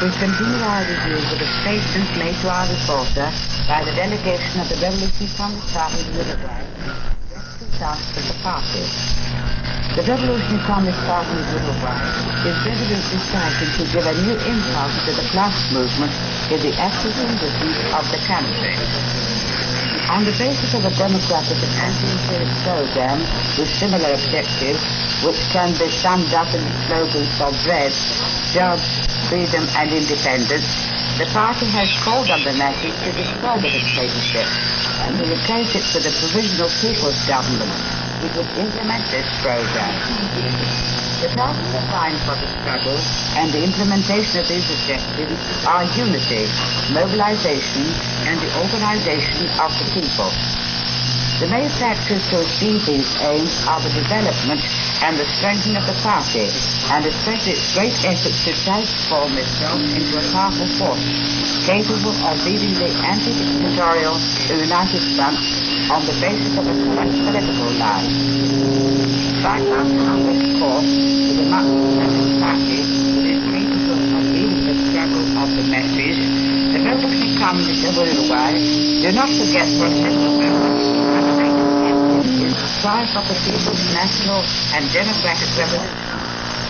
We continue our review with the statements made to our reporter by the delegation of the Revolutionary Communist Party of Uruguay, the tasks of the party. The Revolutionary Communist Party of Uruguay is resolutely striving to give a new impulse to the class movement in the active conditions of the country. On the basis of a democratic and anti-imperialist program with similar objectives, which can be summed up in the slogans of bread, jobs, freedom and independence, the party has called on the masses to destroy the dictatorship and to replace it with a provisional people's government which would implement this program. The party's design for the struggle and the implementation of these objectives are unity, mobilization and the organization of the people. The main factors to achieve these aims are the development and the strengthening of the party, and especially its great efforts to transform itself into a powerful force, capable of leading the anti-dictatorial United Front on the basis of a correct political line. By on this course, to the Marxist-Leninism party, which is capable of leading the struggle of the masses, the Revolutionary Communists of Uruguay do not forget for a single moment strive for the people's national and democratic revolution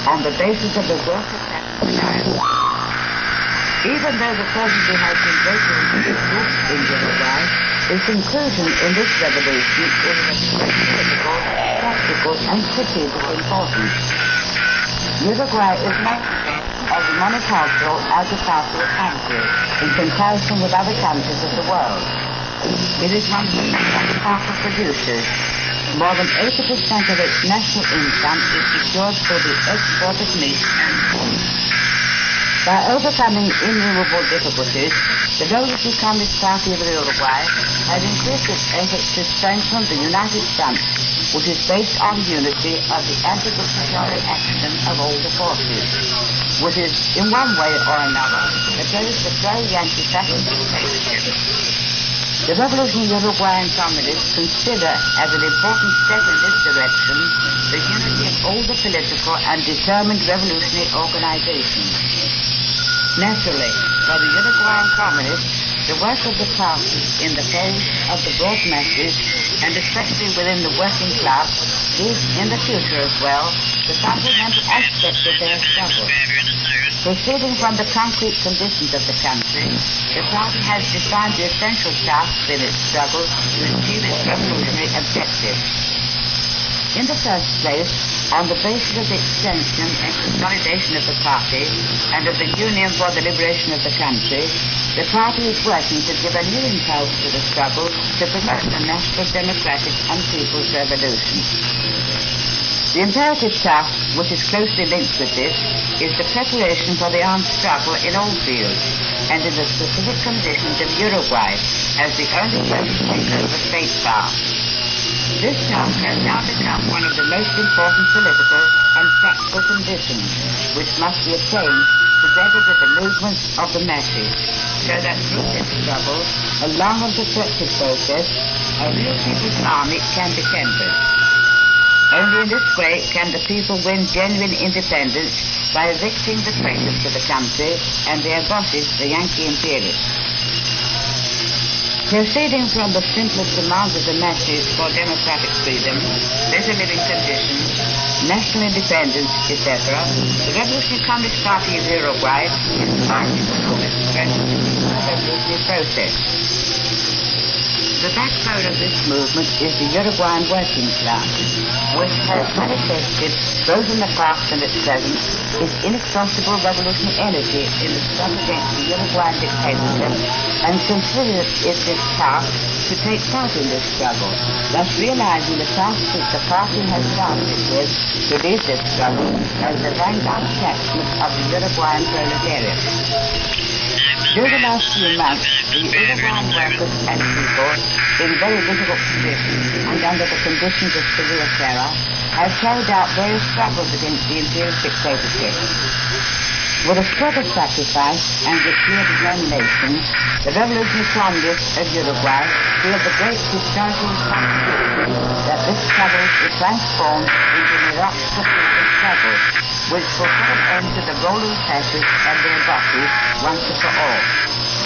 on the basis of the workers' and society. Even though the presidency has been greatly improved in Uruguay, its inclusion in this revolution is of great political, practical and strategic importance. Uruguay is not as a monocultural, agricultural country in comparison with other countries of the world. It is one of the agricultural producers. More than 80% of its national income is secured through the export of meat and corn. By overcoming innumerable difficulties, the Revolutionary Communist Party of Uruguay has increased its efforts to strengthen the United Front, which is based on unity of the anti-dictatorial action of all the forces, which is, in one way or another, against the pro-Yankee fascist dictatorship. The revolutionary Uruguayan communists consider as an important step in this direction the unity of all the political and determined revolutionary organizations. Naturally, for the Uruguayan communists, the work of the party in the cause of the broad masses, and especially within the working class, is, in the future as well, the fundamental aspect of their struggle. Proceeding from the concrete conditions of the country, the party has defined the essential tasks in its struggle to achieve its revolutionary objectives. In the first place, on the basis of the extension and consolidation of the party and of the Union for the Liberation of the Country, the party is working to give a new impulse to the struggle to promote a national democratic and people's revolution. The imperative task, which is closely linked with this, is the preparation for the armed struggle in all fields, and in the specific conditions of Uruguay as the only country to take over state power. This task has now become one of the most important political and practical conditions, which must be attained together with the movements of the masses, so that through this struggle, a long and protracted process, a real people's army can be tempered. Only in this way can the people win genuine independence by evicting the traitors to the country and their bosses, the Yankee imperialists. Proceeding from the simplest demands of the masses for democratic freedom, better living conditions, national independence, etc., the Revolutionary Communist Party of Uruguay is marching forward to the revolutionary process. The backbone of this movement is the Uruguayan working class, which has manifested, both in the past and at present, its inexhaustible revolutionary energy in the struggle against the Uruguayan dictatorship, and considers it its task to take part in this struggle, thus realizing the task which the party has started with to lead this struggle as the vanguard detachment of the Uruguayan proletariat. During the last few months, the Uruguayan workers and people, in very difficult conditions and under the conditions of severe terror, have carried out various struggles against the imperial dictatorship. With a spread of sacrifice and the fear of one nation, the revolutionary communists of Uruguay feel the great historical responsibility that this struggle is transformed into an eruption of freedom struggle, which will put an end to the rolling fascists and their bosses once and for all.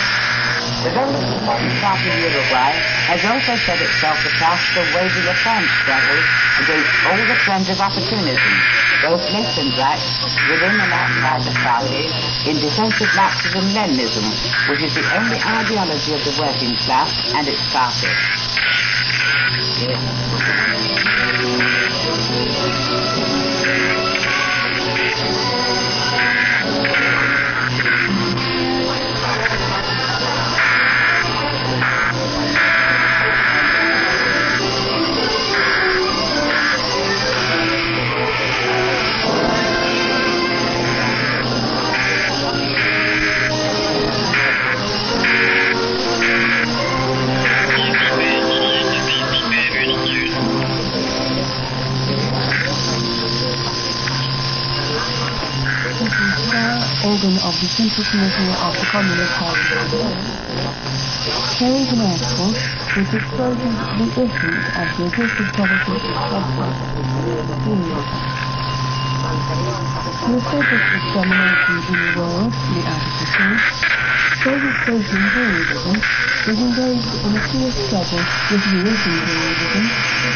The Revolutionary Party of Uruguay has also set itself to cast the wavy reform struggle against all the trends of opportunism, both left and right, within and outside the party, in defense of Marxism-Leninism, which is the only ideology of the working class and its party. Organ of the Central Committee of the Communist Party of the World, carries an article which exposes the essence of the aggressive policies of the established extermination in the world, the article says, Soviet social imperialism is engaged in a fierce struggle with US imperialism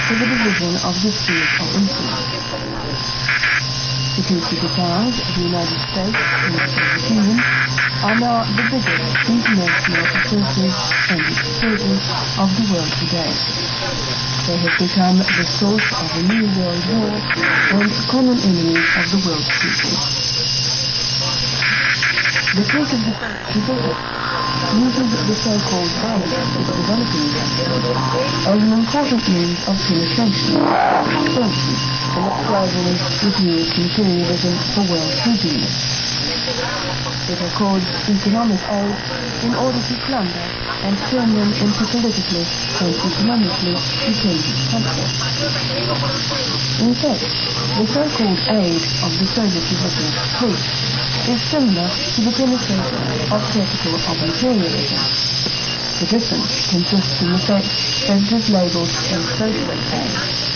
for the division of the spheres of influence. The two superpowers, the United States and the Soviet Union, are now the biggest international forces and exploiters of the world today. They have become the source of a new world war and common enemies of the world's people. The case of the Pacific uses the so-called balance of the developing countries as an important means of penetration, expansion, and uprising with US imperialism for world hegemony. It accords economic aid in order to plunder and turn them into politically and economically dependent countries. In fact, the so-called aid of the Soviet resistance fleet is similar to the penetration of capital of imperialism. The difference consists in the fact that it is labelled as socialist aid.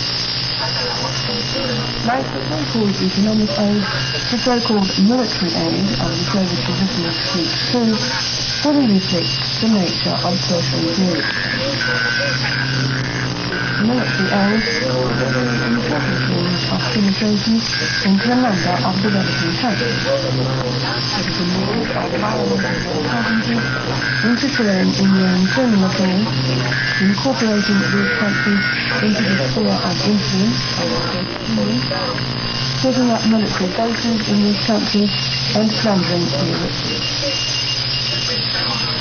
Like the so-called economic aid, the so-called military aid of the Soviet resistance fleet too fully reflects the nature of social imperialism. Military aid is a very important means of penetration into a number of developing countries. It is a means of violating their sovereignty, interfering in their internal affairs, incorporating these countries into the sphere of influence of the Soviet Union, setting up military bases in these countries, and plundering their riches.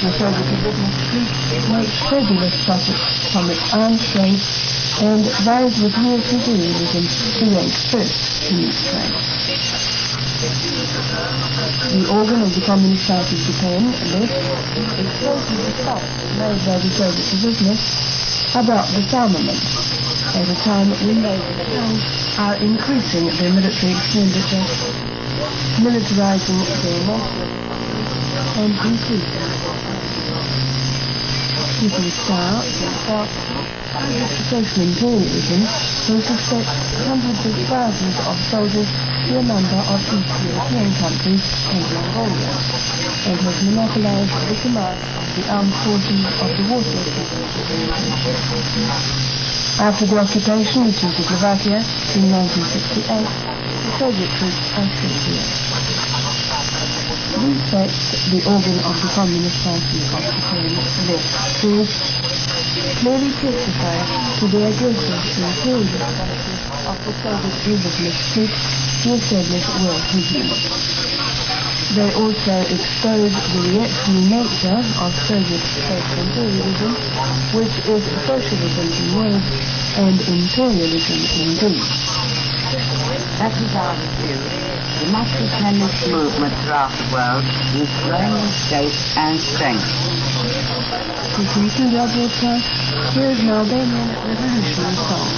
The Soviet resistance fleet makes fabulous profits from its arms trade and vies with US imperialism to rank first in its trade. The organ of the Communist Party of Japan, left, exposes the fact made by the Soviet resistance about disarmament at a time when they themselves are increasing their military expenditure, militarizing their nation, and increasing People start social imperialism will suspect hundreds of thousands of soldiers to a number of East European countries and Mongolia, and has monopolized the command of the armed forces of the water system. After the occupation of Czechoslovakia in 1968, the Soviet troops are still here. These facts, the organ of the Communist Party of Japan, left says, clearly testify to the aggressive imperialist policy of the Soviet resistance troops to establish world hegemony. They also expose the reactionary nature of Soviet social imperialism, which is socialism in word and imperialism in deed. That is our view. The Marxist-Leninist movement throughout the world is growing in scope and strength. To conclude our broadcast, here is an Albanian revolutionary song.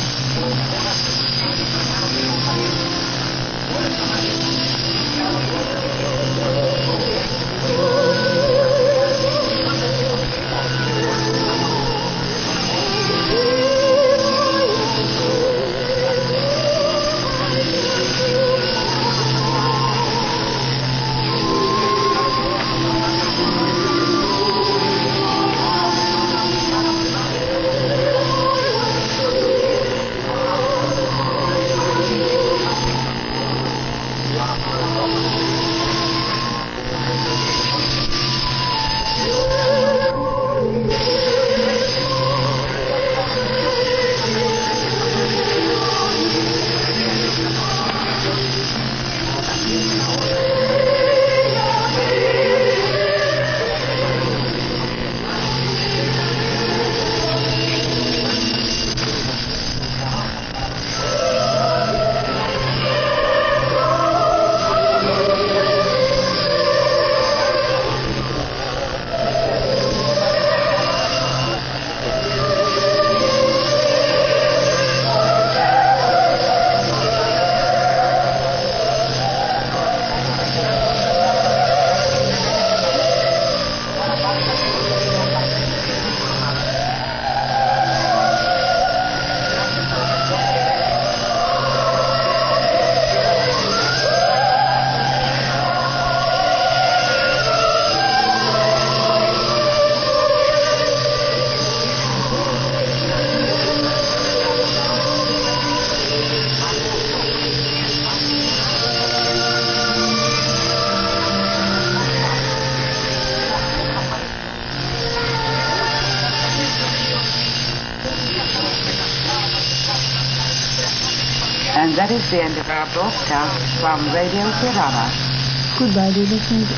And that is the end of our broadcast from Radio Tirana. Goodbye, dear listeners.